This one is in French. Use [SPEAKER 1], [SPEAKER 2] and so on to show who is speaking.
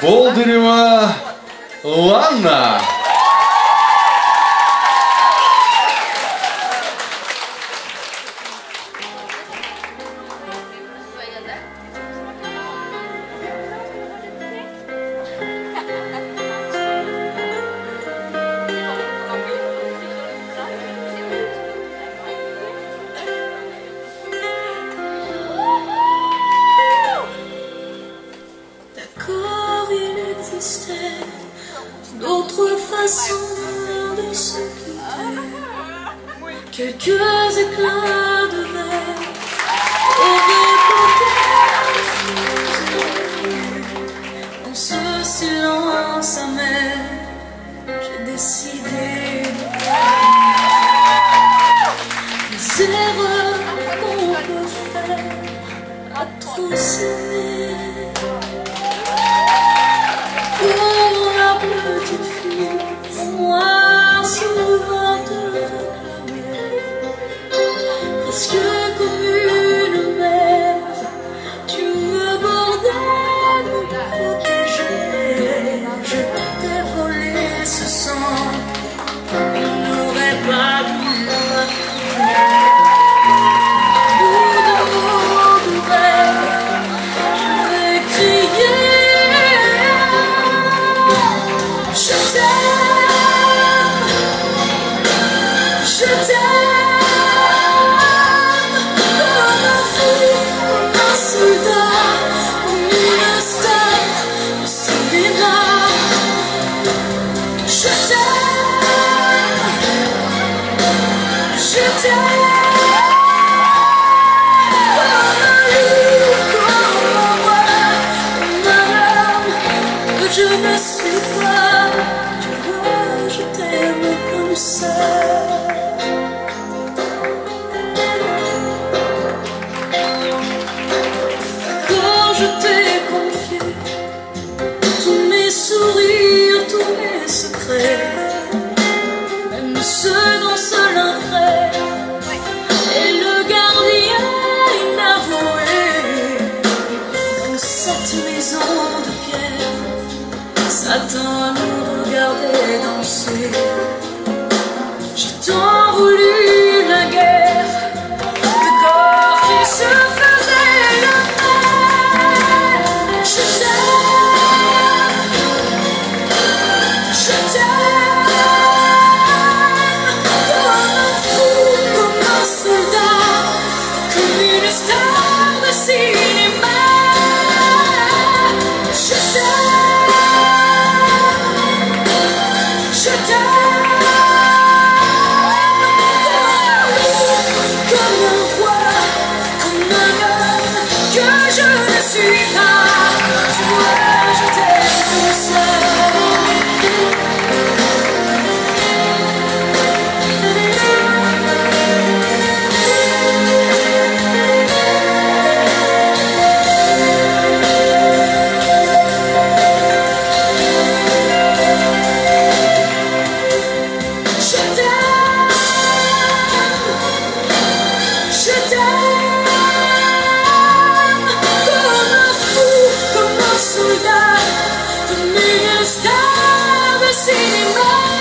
[SPEAKER 1] Болдырева Лана.
[SPEAKER 2] D'autres façons de se quitter, quelques éclats de verre auraient peut-être dans ce silence amer. J'ai décidé de les erreurs qu'on peut faire à trop s'aimer. Moi, souvent te réclamer, presque comme une mère, tu me bordais, me protégeais. Je t'ai volé ce sang, on n'aurait pas dû m'attendre. Bout de mots de rêve, je vais crier. Je t'aime, comme un fou, comme un soldat, comme une star de cinéma. Je t'aime, comme un loup, comme un roi, comme un homme que je ne suis pas. Tu vois, je t'aime comme ça. Je t'ai confié tous mes sourires, tous mes secrets, même ceux dont seul un frère est le gardien inavoué. Dans cette maison de pierre, Satan nous regardait danser. J'ai tant voulu la guerre, de corps qui se faisaient la soldat, comme une star de cinéma.